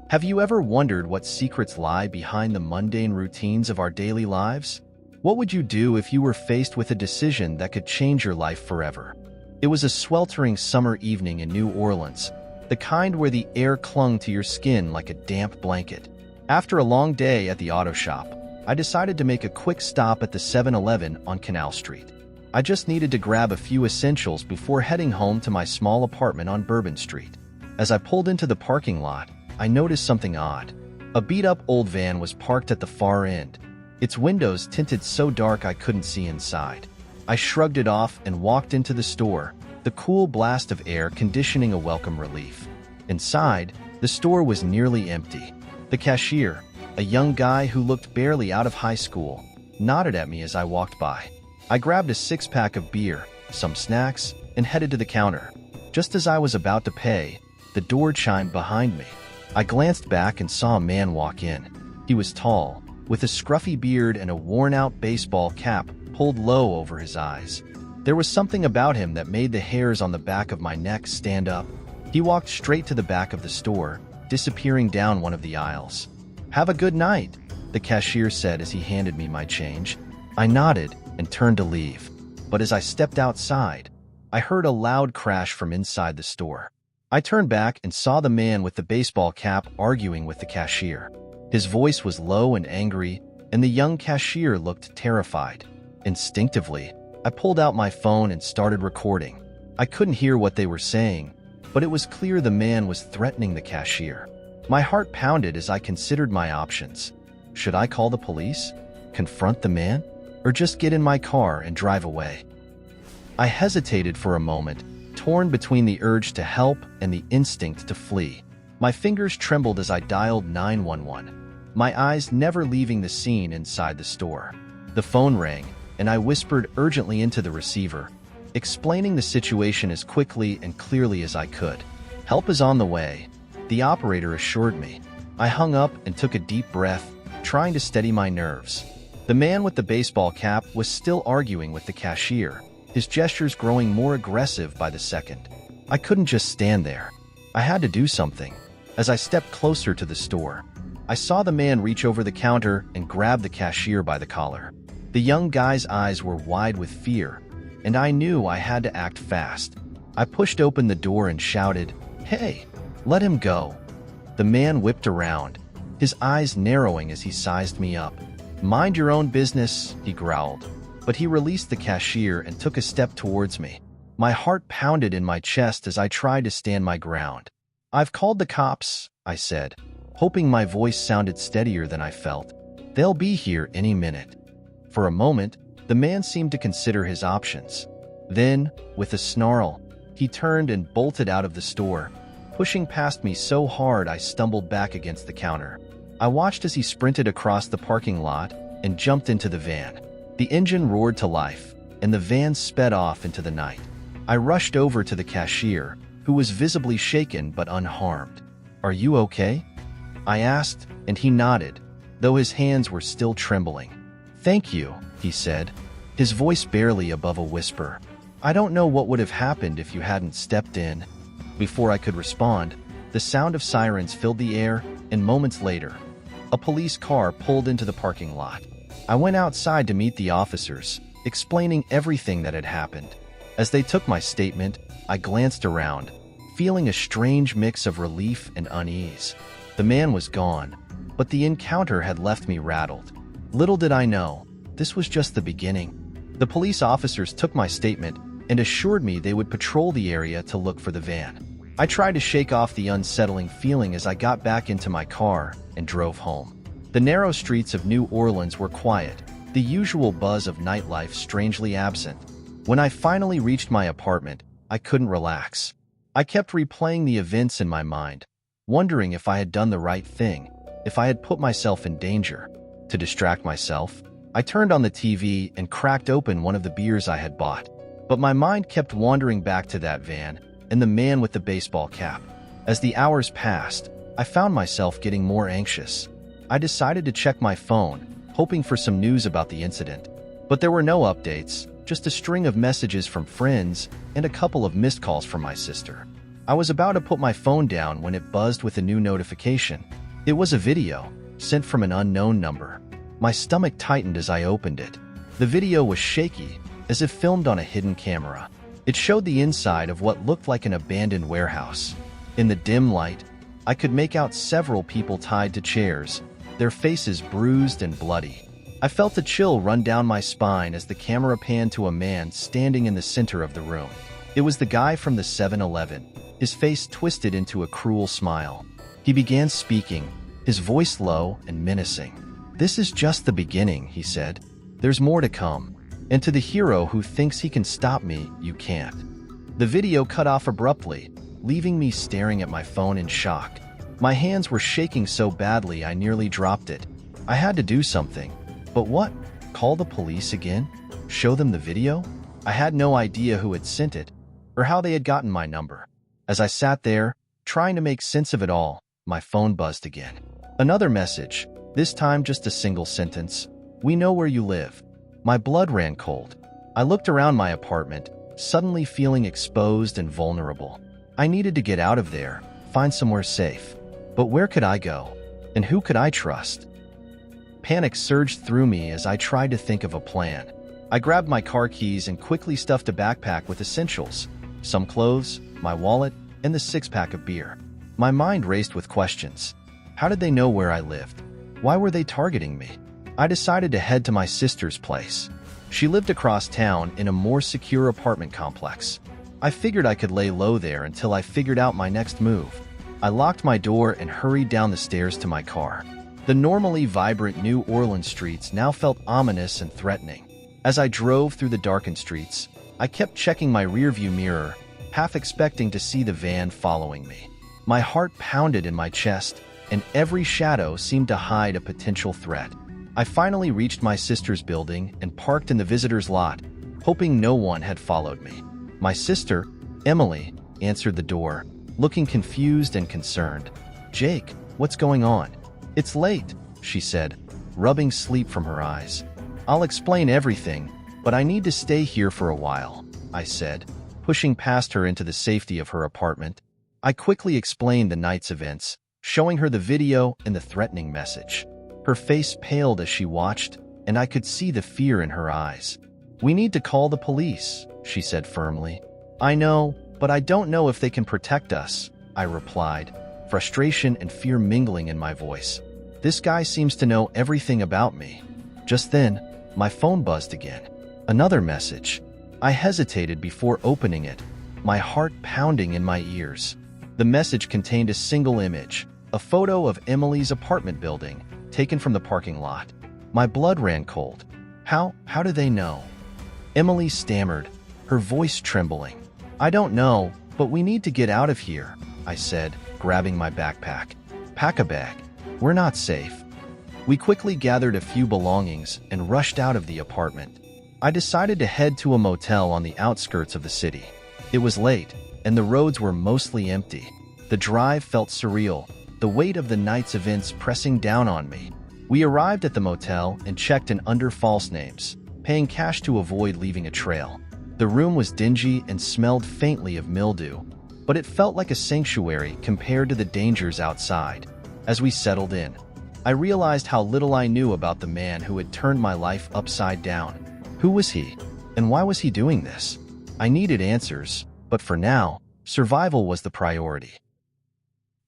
Have you ever wondered what secrets lie behind the mundane routines of our daily lives? What would you do if you were faced with a decision that could change your life forever? It was a sweltering summer evening in New Orleans, the kind where the air clung to your skin like a damp blanket. After a long day at the auto shop, I decided to make a quick stop at the 7-Eleven on Canal Street. I just needed to grab a few essentials before heading home to my small apartment on Bourbon Street. As I pulled into the parking lot, I noticed something odd. A beat-up old van was parked at the far end, its windows tinted so dark I couldn't see inside. I shrugged it off and walked into the store, the cool blast of air conditioning a welcome relief. Inside, the store was nearly empty. The cashier, a young guy who looked barely out of high school, nodded at me as I walked by. I grabbed a six-pack of beer, some snacks, and headed to the counter. Just as I was about to pay, the door chimed behind me. I glanced back and saw a man walk in. He was tall, with a scruffy beard and a worn-out baseball cap pulled low over his eyes. There was something about him that made the hairs on the back of my neck stand up. He walked straight to the back of the store, disappearing down one of the aisles. "Have a good night," the cashier said as he handed me my change. I nodded and turned to leave. But as I stepped outside, I heard a loud crash from inside the store. I turned back and saw the man with the baseball cap arguing with the cashier. His voice was low and angry, and the young cashier looked terrified. Instinctively, I pulled out my phone and started recording. I couldn't hear what they were saying, but it was clear the man was threatening the cashier. My heart pounded as I considered my options. Should I call the police, confront the man, or just get in my car and drive away? I hesitated for a moment, torn between the urge to help and the instinct to flee. My fingers trembled as I dialed 911, my eyes never leaving the scene inside the store. The phone rang, and I whispered urgently into the receiver, explaining the situation as quickly and clearly as I could. "Help is on the way," the operator assured me. I hung up and took a deep breath, trying to steady my nerves. The man with the baseball cap was still arguing with the cashier, his gestures growing more aggressive by the second. I couldn't just stand there. I had to do something. As I stepped closer to the store, I saw the man reach over the counter and grab the cashier by the collar. The young guy's eyes were wide with fear, and I knew I had to act fast. I pushed open the door and shouted, "Hey, let him go." The man whipped around, his eyes narrowing as he sized me up. "Mind your own business," he growled. But he released the cashier and took a step towards me. My heart pounded in my chest as I tried to stand my ground. "I've called the cops," I said, hoping my voice sounded steadier than I felt. "They'll be here any minute." For a moment, the man seemed to consider his options. Then, with a snarl, he turned and bolted out of the store, pushing past me so hard I stumbled back against the counter. I watched as he sprinted across the parking lot and jumped into the van. The engine roared to life, and the van sped off into the night. I rushed over to the cashier, who was visibly shaken but unharmed. "Are you okay?" I asked, and he nodded, though his hands were still trembling. "Thank you," he said, his voice barely above a whisper. "I don't know what would have happened if you hadn't stepped in." Before I could respond, the sound of sirens filled the air, and moments later, a police car pulled into the parking lot. I went outside to meet the officers, explaining everything that had happened. As they took my statement, I glanced around, feeling a strange mix of relief and unease. The man was gone, but the encounter had left me rattled. Little did I know, this was just the beginning. The police officers took my statement and assured me they would patrol the area to look for the van. I tried to shake off the unsettling feeling as I got back into my car and drove home. The narrow streets of New Orleans were quiet, the usual buzz of nightlife strangely absent. When I finally reached my apartment, I couldn't relax. I kept replaying the events in my mind, wondering if I had done the right thing, if I had put myself in danger. To distract myself, I turned on the TV and cracked open one of the beers I had bought. But my mind kept wandering back to that van and the man with the baseball cap. As the hours passed, I found myself getting more anxious. I decided to check my phone, hoping for some news about the incident. But there were no updates, just a string of messages from friends and a couple of missed calls from my sister. I was about to put my phone down when it buzzed with a new notification. It was a video, sent from an unknown number. My stomach tightened as I opened it. The video was shaky, as if filmed on a hidden camera. It showed the inside of what looked like an abandoned warehouse. In the dim light, I could make out several people tied to chairs, their faces bruised and bloody. I felt a chill run down my spine as the camera panned to a man standing in the center of the room. It was the guy from the 7-Eleven, his face twisted into a cruel smile. He began speaking, his voice low and menacing. "This is just the beginning," he said. "There's more to come. And to the hero who thinks he can stop me, you can't." The video cut off abruptly, leaving me staring at my phone in shock. My hands were shaking so badly I nearly dropped it. I had to do something. But what? Call the police again? Show them the video? I had no idea who had sent it, or how they had gotten my number. As I sat there, trying to make sense of it all, my phone buzzed again. Another message, this time just a single sentence. "We know where you live." My blood ran cold. I looked around my apartment, suddenly feeling exposed and vulnerable. I needed to get out of there, find somewhere safe. But where could I go? And who could I trust? Panic surged through me as I tried to think of a plan. I grabbed my car keys and quickly stuffed a backpack with essentials, some clothes, my wallet, and the six-pack of beer. My mind raced with questions. How did they know where I lived? Why were they targeting me? I decided to head to my sister's place. She lived across town in a more secure apartment complex. I figured I could lay low there until I figured out my next move. I locked my door and hurried down the stairs to my car. The normally vibrant New Orleans streets now felt ominous and threatening. As I drove through the darkened streets, I kept checking my rearview mirror, half expecting to see the van following me. My heart pounded in my chest, and every shadow seemed to hide a potential threat. I finally reached my sister's building and parked in the visitor's lot, hoping no one had followed me. My sister, Emily, answered the door, looking confused and concerned. "Jake, what's going on?" "It's late," she said, rubbing sleep from her eyes. "I'll explain everything, but I need to stay here for a while," I said, pushing past her into the safety of her apartment. I quickly explained the night's events, showing her the video and the threatening message. Her face paled as she watched, and I could see the fear in her eyes. "We need to call the police," she said firmly. "I know, but I don't know if they can protect us," I replied, frustration and fear mingling in my voice. "This guy seems to know everything about me." Just then, my phone buzzed again. Another message. I hesitated before opening it, my heart pounding in my ears. The message contained a single image, a photo of Emily's apartment building, taken from the parking lot. My blood ran cold. How do they know?" Emily stammered, her voice trembling. "I don't know, but we need to get out of here," I said, grabbing my backpack. "Pack a bag. We're not safe." We quickly gathered a few belongings and rushed out of the apartment. I decided to head to a motel on the outskirts of the city. It was late, and the roads were mostly empty. The drive felt surreal, the weight of the night's events pressing down on me. We arrived at the motel and checked in under false names, paying cash to avoid leaving a trail. The room was dingy and smelled faintly of mildew, but it felt like a sanctuary compared to the dangers outside. As we settled in, I realized how little I knew about the man who had turned my life upside down. Who was he? And why was he doing this? I needed answers, but for now, survival was the priority.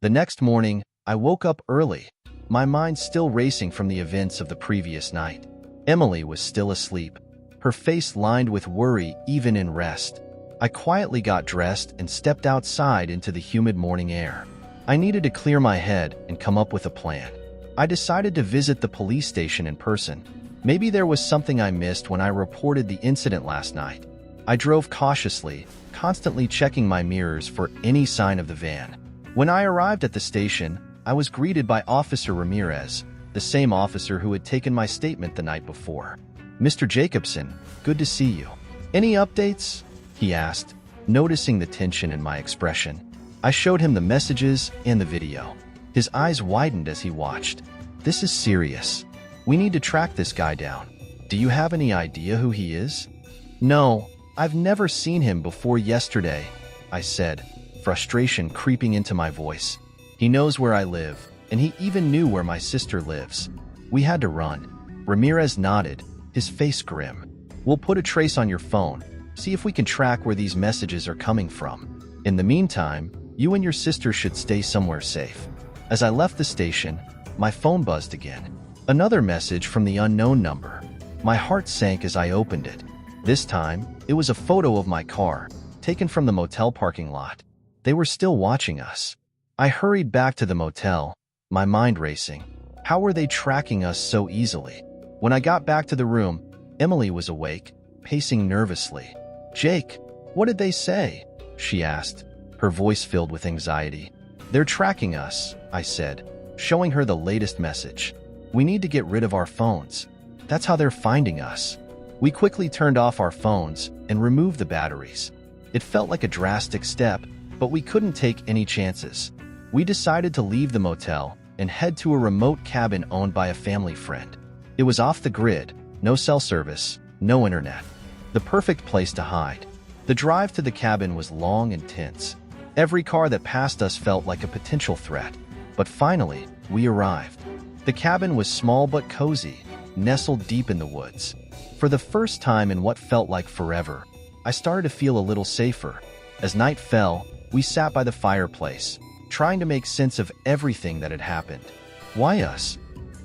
The next morning, I woke up early, my mind still racing from the events of the previous night. Emily was still asleep, her face lined with worry even in rest. I quietly got dressed and stepped outside into the humid morning air. I needed to clear my head and come up with a plan. I decided to visit the police station in person. Maybe there was something I missed when I reported the incident last night. I drove cautiously, constantly checking my mirrors for any sign of the van. When I arrived at the station, I was greeted by Officer Ramirez, the same officer who had taken my statement the night before. "Mr. Jacobson, good to see you. Any updates?" he asked, noticing the tension in my expression. I showed him the messages and the video. His eyes widened as he watched. "This is serious. We need to track this guy down. Do you have any idea who he is?" "No, I've never seen him before yesterday," I said, frustration creeping into my voice. "He knows where I live, and he even knew where my sister lives. We had to run. Ramirez nodded, his face grim. We'll put a trace on your phone, see if we can track where these messages are coming from. In the meantime, you and your sister should stay somewhere safe. As I left the station, my phone buzzed again. Another message from the unknown number. My heart sank as I opened it. This time, it was a photo of my car, taken from the motel parking lot. They were still watching us. I hurried back to the motel, my mind racing. How were they tracking us so easily? When I got back to the room, Emily was awake, pacing nervously. "Jake, what did they say?" she asked, her voice filled with anxiety. "They're tracking us," I said, showing her the latest message. "We need to get rid of our phones. That's how they're finding us." We quickly turned off our phones and removed the batteries. It felt like a drastic step, but we couldn't take any chances. We decided to leave the motel and head to a remote cabin owned by a family friend. It was off the grid, no cell service, no internet. The perfect place to hide. The drive to the cabin was long and tense. Every car that passed us felt like a potential threat. But finally, we arrived. The cabin was small but cozy, nestled deep in the woods. For the first time in what felt like forever, I started to feel a little safer. As night fell, we sat by the fireplace, trying to make sense of everything that had happened. "Why us?"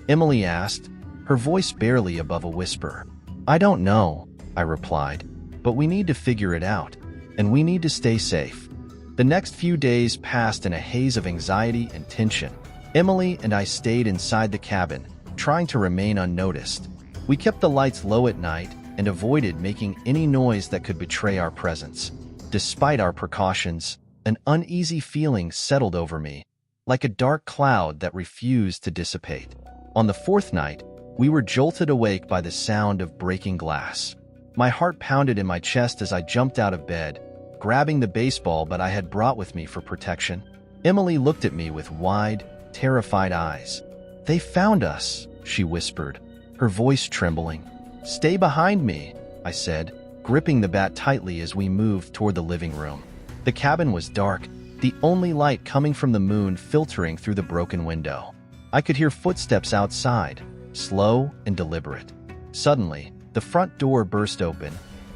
Emily asked, her voice barely above a whisper. "I don't know," I replied, "but we need to figure it out, and we need to stay safe." The next few days passed in a haze of anxiety and tension. Emily and I stayed inside the cabin, trying to remain unnoticed. We kept the lights low at night and avoided making any noise that could betray our presence. Despite our precautions, an uneasy feeling settled over me, like a dark cloud that refused to dissipate. On the fourth night, we were jolted awake by the sound of breaking glass. My heart pounded in my chest as I jumped out of bed, grabbing the baseball that I had brought with me for protection. Emily looked at me with wide, terrified eyes. "They found us," she whispered, her voice trembling. "Stay behind me," I said, gripping the bat tightly as we moved toward the living room. The cabin was dark, the only light coming from the moon filtering through the broken window. I could hear footsteps outside, slow and deliberate. Suddenly, the front door burst open,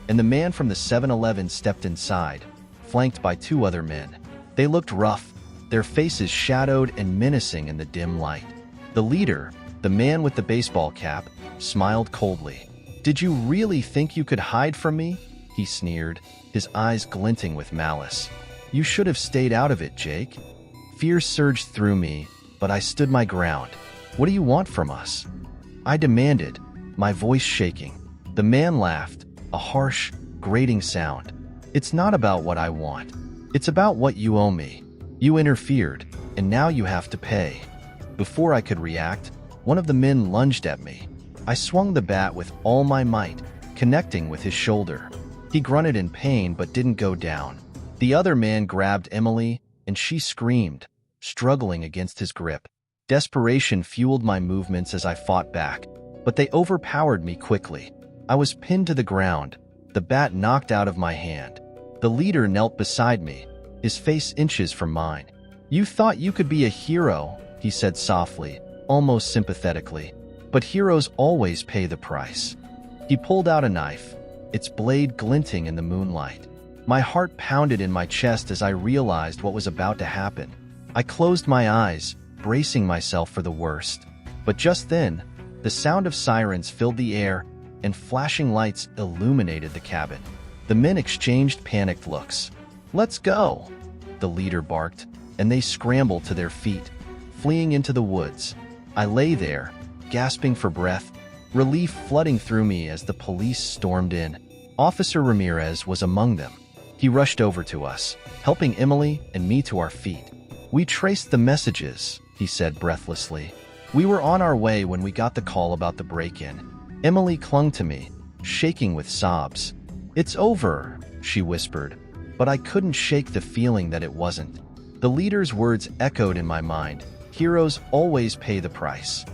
and the man from the 7-Eleven stepped inside, flanked by two other men. They looked rough, their faces shadowed and menacing in the dim light. The leader, the man with the baseball cap, smiled coldly. "Did you really think you could hide from me?" he sneered, his eyes glinting with malice. "You should have stayed out of it, Jake." Fear surged through me, but I stood my ground. "What do you want from us?" I demanded, my voice shaking. The man laughed, a harsh, grating sound. "It's not about what I want. It's about what you owe me. You interfered, and now you have to pay." Before I could react, one of the men lunged at me. I swung the bat with all my might, connecting with his shoulder. He grunted in pain but didn't go down. The other man grabbed Emily, and she screamed, struggling against his grip. Desperation fueled my movements as I fought back, but they overpowered me quickly. I was pinned to the ground, the bat knocked out of my hand. The leader knelt beside me, his face inches from mine. "You thought you could be a hero," he said softly, almost sympathetically. "But heroes always pay the price." He pulled out a knife, its blade glinting in the moonlight. My heart pounded in my chest as I realized what was about to happen. I closed my eyes, bracing myself for the worst. But just then, the sound of sirens filled the air, and flashing lights illuminated the cabin. The men exchanged panicked looks. "Let's go," the leader barked, and they scrambled to their feet, fleeing into the woods. I lay there, gasping for breath, relief flooding through me as the police stormed in. Officer Ramirez was among them. He rushed over to us, helping Emily and me to our feet. "We traced the messages," he said breathlessly. "We were on our way when we got the call about the break-in." Emily clung to me, shaking with sobs. "It's over," she whispered, but I couldn't shake the feeling that it wasn't. The leader's words echoed in my mind. Heroes always pay the price.